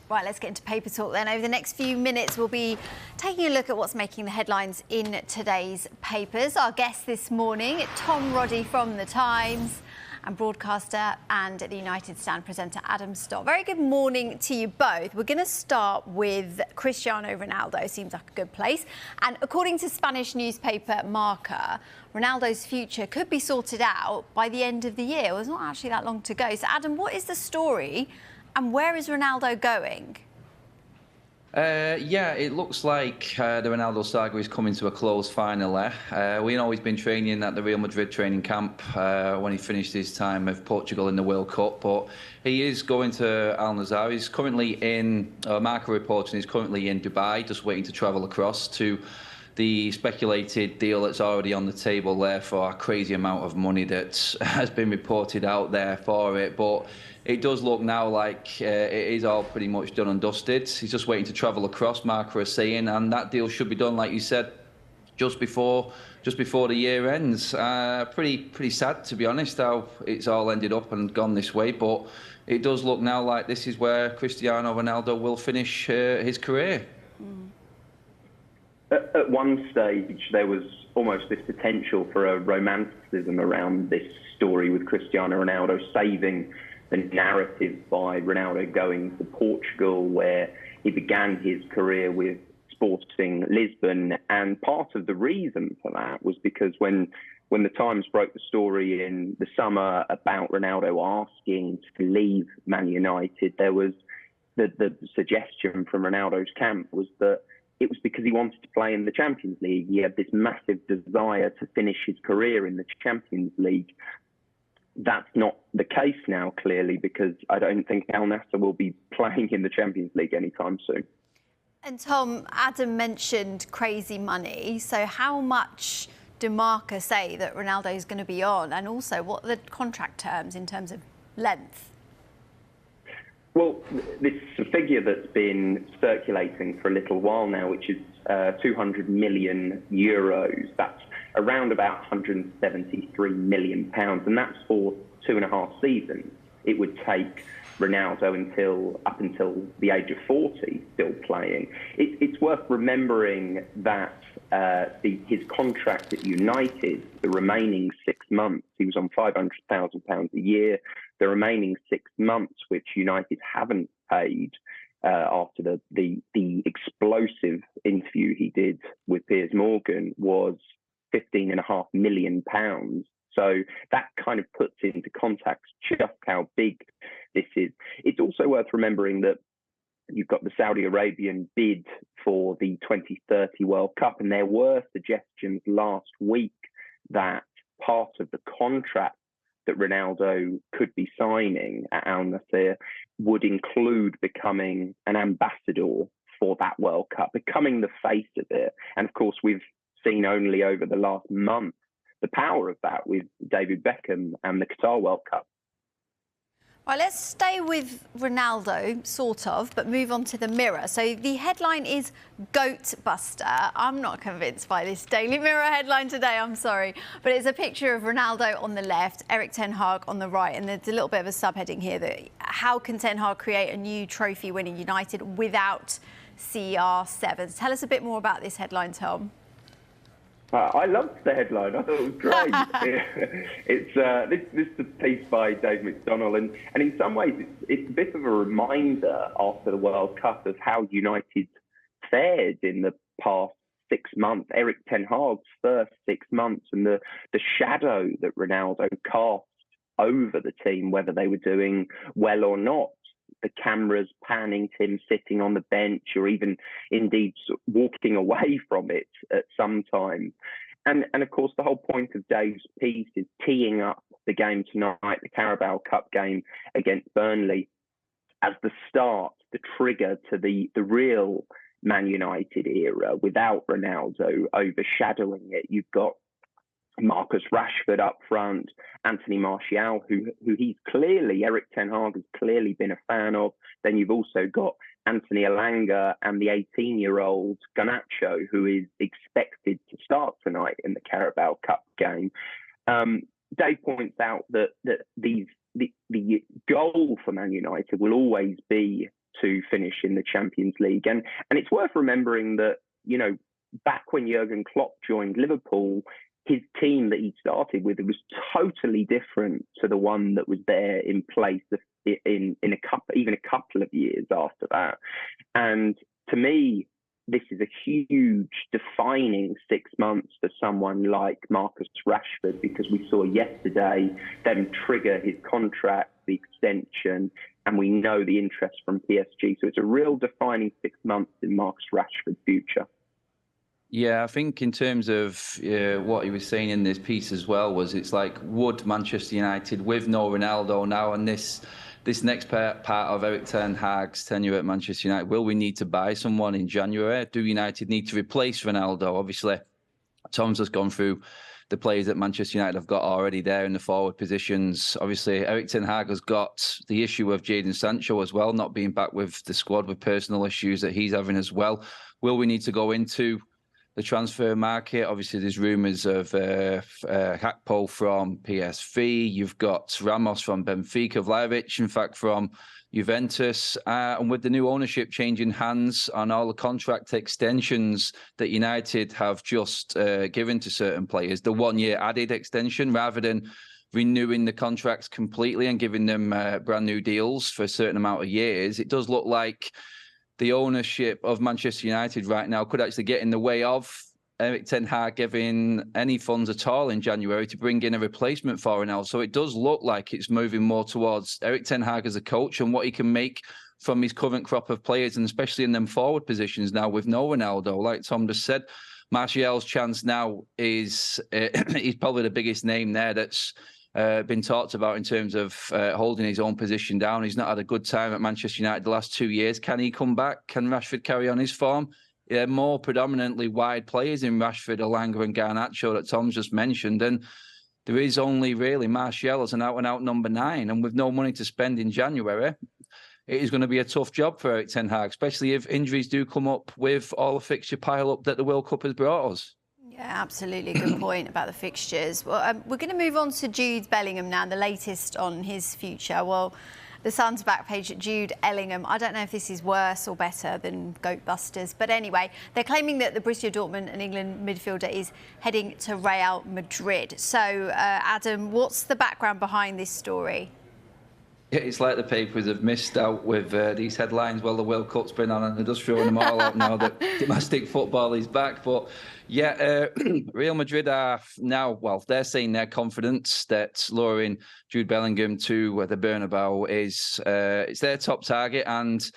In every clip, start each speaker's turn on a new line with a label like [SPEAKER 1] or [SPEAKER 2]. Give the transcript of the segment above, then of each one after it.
[SPEAKER 1] Right, let's get into paper talk then. Over the next few minutes, we'll be taking a look at what's making the headlines in today's papers. Our guest this morning, Roddy from The Times, and broadcaster and the United Stand presenter Adam Stott. Very good morning to you both. We're going to start with Cristiano Ronaldo. Seems like a good place. And according to Spanish newspaper Marca, Ronaldo's future could be sorted out by the end of the year. Well, there's not actually that long to go. So, Adam, what is the story? And where is Ronaldo going?
[SPEAKER 2] Yeah, it looks like the Ronaldo saga is coming to a close finally. We know he's been training at the Real Madrid training camp when he finished his time of Portugal in the World Cup, but he is going to Al-Nassr. He's currently in, Marca reporting, he's currently in Dubai, just waiting to travel across to the speculated deal that's already on the table there for a crazy amount of money that has been reported out there for it. But it does look now like it is all pretty much done and dusted. He's just waiting to travel across, Marca is saying, and that deal should be done, like you said, just before the year ends. Pretty sad, to be honest, how it's all ended up and gone this way. But it does look now like this is where Cristiano Ronaldo will finish his career.
[SPEAKER 3] At one stage, there was almost this potential for a romanticism around this story with Cristiano Ronaldo, saving the narrative by Ronaldo going to Portugal, where he began his career with Sporting Lisbon. And part of the reason for that was because when the Times broke the story in the summer about Ronaldo asking to leave Man United, there was the suggestion from Ronaldo's camp was that it was because he wanted to play in the Champions League. He had this massive desire to finish his career in the Champions League. That's not the case now, clearly, because I don't think Al-Nassr will be playing in the Champions League anytime soon.
[SPEAKER 1] And Tom, Adam mentioned crazy money. So how much do Marca say that Ronaldo is going to be on? And also, what are the contract terms in terms of length?
[SPEAKER 3] Well, this is a figure that's been circulating for a little while now, which is 200 million euros. That's around about 173 million pounds, and that's for 2.5 seasons. It would take Ronaldo up until the age of 40 still playing. It's worth remembering that his contract at United, the remaining 6 months, he was on £500,000 a year. The remaining 6 months, which United haven't paid after the explosive interview he did with Piers Morgan, was £15.5 million. So that kind of puts into context just how big this is. It's also worth remembering that you've got the Saudi Arabian bid for the 2030 World Cup, and there were suggestions last week that part of the contract that Ronaldo could be signing at Al-Nassr would include becoming an ambassador for that World Cup, becoming the face of it. And of course, we've seen only over the last month the power of that with David Beckham and the Qatar World Cup.
[SPEAKER 1] Right, let's stay with Ronaldo, sort of, but move on to the Mirror. So the headline is Goat Buster. I'm not convinced by this Daily Mirror headline today, I'm sorry. But it's a picture of Ronaldo on the left, Erik ten Hag on the right, and there's a little bit of a subheading here that how can ten Hag create a new trophy-winning United without CR7? Tell us a bit more about this headline, Tom.
[SPEAKER 3] I loved the headline. I thought it was great. This is a piece by Dave McDonnell, and in some ways it's a bit of a reminder after the World Cup of how United fared in the past 6 months. Erik ten Hag's first 6 months, and the shadow that Ronaldo cast over the team, whether they were doing well or not. The cameras panning him sitting on the bench, or even indeed walking away from it at some time. And of course, the whole point of Dave's piece is teeing up the game tonight, the Carabao Cup game against Burnley, as the start, the trigger to the real Man United era, without Ronaldo overshadowing it. You've got Marcus Rashford up front, Anthony Martial, who he's clearly, Erik ten Hag has clearly been a fan of. Then you've also got Anthony Elanga and the 18-year-old Garnacho, who is expected to start tonight in the Carabao Cup game. Dave points out that the goal for Man United will always be to finish in the Champions League. And it's worth remembering that, back when Jurgen Klopp joined Liverpool, his team that he started with was totally different to the one that was there in place in a couple of years after that. And to me, this is a huge defining 6 months for someone like Marcus Rashford, because we saw yesterday them trigger his contract, the extension, and we know the interest from PSG. So it's a real defining 6 months in Marcus Rashford's future.
[SPEAKER 2] Yeah, I think in terms of what he was saying in this piece as well, was it's like, would Manchester United, with no Ronaldo now, and this next part of Erik ten Hag's tenure at Manchester United, will we need to buy someone in January? Do United need to replace Ronaldo? Obviously, Tom's just gone through the players that Manchester United have got already there in the forward positions. Obviously, Erik ten Hag has got the issue of Jadon Sancho as well, not being back with the squad, with personal issues that he's having as well. Will we need to go into the transfer market? Obviously, there's rumours of Gakpo from PSV. You've got Ramos from Benfica, Vlahovic, in fact, from Juventus. And with the new ownership changing hands on all the contract extensions that United have just given to certain players, the 1 year added extension rather than renewing the contracts completely and giving them brand new deals for a certain amount of years, it does look like the ownership of Manchester United right now could actually get in the way of Erik ten Hag giving any funds at all in January to bring in a replacement for Ronaldo. So it does look like it's moving more towards Erik ten Hag as a coach and what he can make from his current crop of players, and especially in them forward positions now with no Ronaldo. Like Tom just said, Martial's chance now is he's probably the biggest name there that's been talked about in terms of holding his own position down. He's not had a good time at Manchester United the last 2 years. Can he come back? Can Rashford carry on his form? Yeah, more predominantly wide players in Rashford, Elanga and Garnacho that Tom's just mentioned. And there is only really Martial as an out-and-out number 9. And with no money to spend in January, it is going to be a tough job for Erik ten Hag, especially if injuries do come up with all the fixture pile-up that the World Cup has brought us.
[SPEAKER 1] Yeah, absolutely. Good point about the fixtures. Well, we're going to move on to Jude Bellingham now, the latest on his future. Well, the Sun's back page at Jude Bellingham. I don't know if this is worse or better than Goat Busters, but anyway, they're claiming that the Borussia Dortmund and England midfielder is heading to Real Madrid. So, Adam, what's the background behind this story?
[SPEAKER 2] It's like the papers have missed out with these headlines. Well, the World Cup's been on and they're just throwing them all out now that domestic football is back. But yeah, Real Madrid are now, well, they're saying they're confident that luring Jude Bellingham to the Bernabeu is it's their top target. And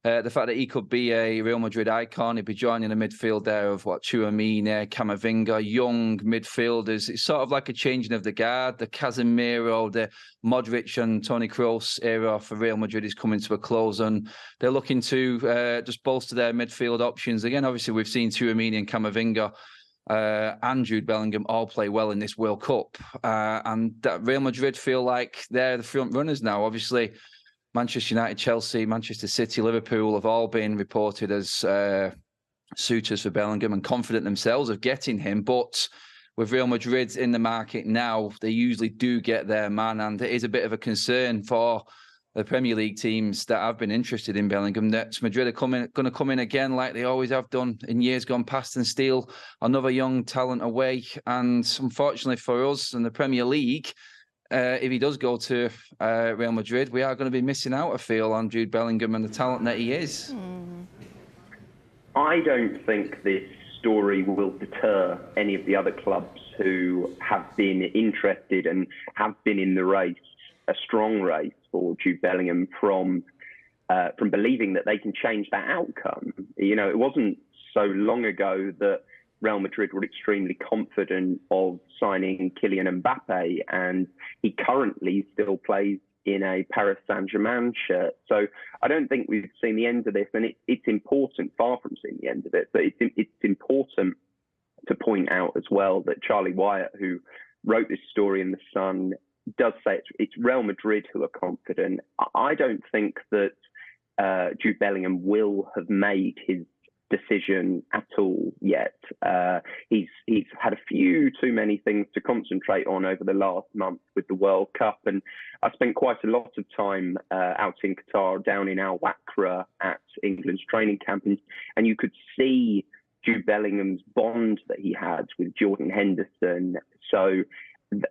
[SPEAKER 2] the fact that he could be a Real Madrid icon, he'd be joining a midfield there of Tchouaméni, Camavinga, young midfielders. It's sort of like a changing of the guard. The Casemiro, the Modric and Toni Kroos era for Real Madrid is coming to a close, and they're looking to just bolster their midfield options. Again, obviously, we've seen Tchouaméni and Camavinga and Jude Bellingham all play well in this World Cup. And that Real Madrid feel like they're the front runners now. Obviously, Manchester United, Chelsea, Manchester City, Liverpool have all been reported as suitors for Bellingham and confident themselves of getting him. But with Real Madrid in the market now, they usually do get their man. And it is a bit of a concern for the Premier League teams that have been interested in Bellingham, that Madrid are going to come in again like they always have done in years gone past and steal another young talent away. And unfortunately for us and the Premier League, if he does go to Real Madrid, we are going to be missing out, I feel, on Jude Bellingham and the talent that he is.
[SPEAKER 3] I don't think this story will deter any of the other clubs who have been interested and have been in the race, a strong race for Jude Bellingham, from believing that they can change that outcome. You know, it wasn't so long ago that Real Madrid were extremely confident of signing Kylian Mbappe, and he currently still plays in a Paris Saint-Germain shirt. So I don't think we've seen the end of this, and it's important, far from seeing the end of it, but it's important to point out as well that Charlie Wyatt, who wrote this story in The Sun, does say it's Real Madrid who are confident. I don't think that Jude Bellingham will have made his decision at all yet. He's had a few too many things to concentrate on over the last month with the World Cup, and I spent quite a lot of time out in Qatar, down in Al-Nassr at England's training camp, and you could see Jude Bellingham's bond that he had with Jordan Henderson. So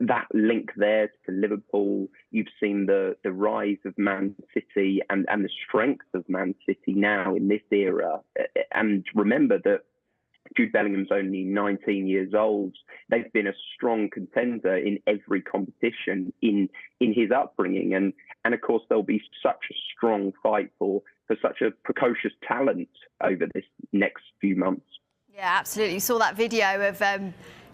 [SPEAKER 3] that link there to Liverpool, you've seen the rise of Man City and the strength of Man City now in this era. And remember that Jude Bellingham's only 19 years old. They've been a strong contender in every competition in his upbringing. And of course, there'll be such a strong fight for such a precocious talent over this next few months.
[SPEAKER 1] Yeah, absolutely. You saw that video of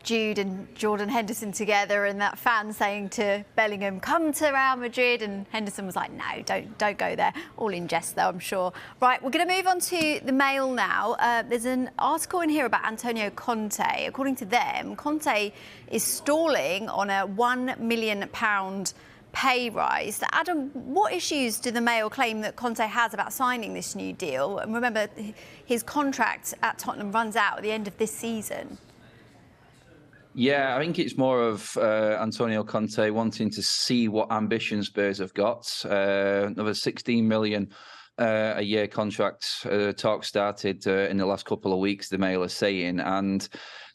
[SPEAKER 1] Jude and Jordan Henderson together, and that fan saying to Bellingham, "Come to Real Madrid," and Henderson was like, "No, don't go there." All in jest, though, I'm sure. Right, we're going to move on to the Mail now. There's an article in here about Antonio Conte. According to them, Conte is stalling on a £1 million pay rise. Adam, what issues do the Mail claim that Conte has about signing this new deal? And remember, his contract at Tottenham runs out at the end of this season.
[SPEAKER 2] Yeah, I think it's more of Antonio Conte wanting to see what ambition Spurs have got. Another 16 million a year contract talk started in the last couple of weeks, the Mail is saying, and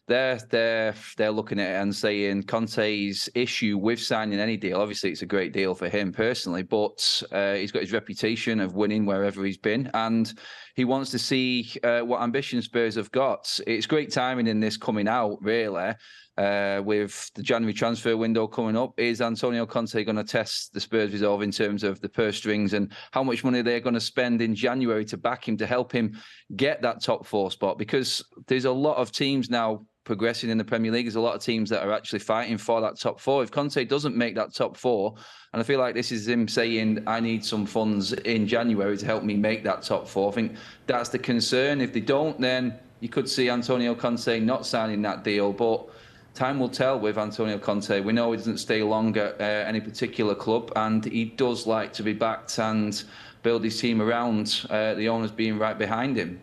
[SPEAKER 2] they're looking at it and saying Conte's issue with signing any deal, obviously it's a great deal for him personally, but he's got his reputation of winning wherever he's been, and he wants to see what ambition Spurs have got. It's great timing in this coming out, really. With the January transfer window coming up, is Antonio Conte going to test the Spurs resolve in terms of the purse strings and how much money they're going to spend in January to back him, to help him get that top four spot? Because there's a lot of teams now progressing in the Premier League. There's a lot of teams that are actually fighting for that top four. If Conte doesn't make that top four, and I feel like this is him saying, I need some funds in January to help me make that top four, I think that's the concern. If they don't, then you could see Antonio Conte not signing that deal, but time will tell with Antonio Conte. We know he doesn't stay long at any particular club, and he does like to be backed and build his team around the owners being right behind him.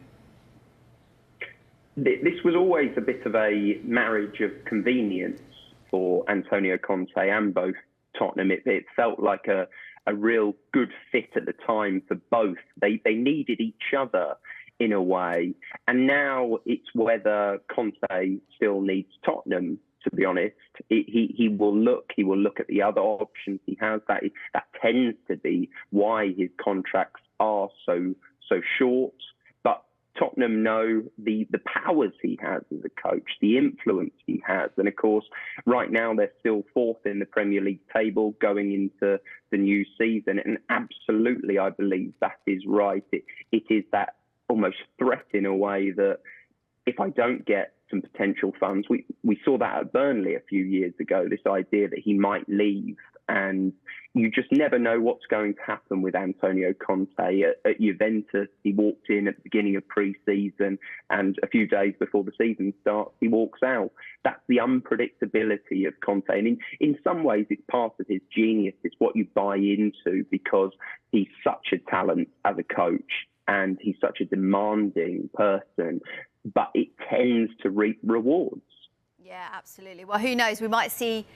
[SPEAKER 3] This was always a bit of a marriage of convenience for Antonio Conte and both Tottenham. It felt like a real good fit at the time for both. They needed each other in a way. And now it's whether Conte still needs Tottenham, to be honest. He will look at the other options he has. That tends to be why his contracts are so short. But Tottenham know the powers he has as a coach, the influence he has. And of course, right now they're still fourth in the Premier League table going into the new season. And absolutely, I believe that is right. It is that almost threat in a way that if I don't get some potential funds, we saw that at Burnley a few years ago, this idea that he might leave, and you just never know what's going to happen with Antonio Conte. At Juventus, he walked in at the beginning of pre-season, and a few days before the season starts, he walks out. That's the unpredictability of Conte, and in some ways it's part of his genius. It's what you buy into, because he's such a talent as a coach, and he's such a demanding person, but it tends to reap rewards.
[SPEAKER 1] Yeah, absolutely. Well, who knows? We might see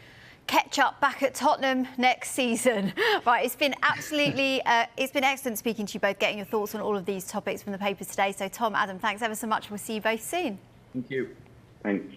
[SPEAKER 1] Ketchup back at Tottenham next season. Right, it's been absolutely, it's been excellent speaking to you both, getting your thoughts on all of these topics from the papers today. So Tom, Adam, thanks ever so much. We'll see you both soon.
[SPEAKER 2] Thank you.
[SPEAKER 3] Thanks.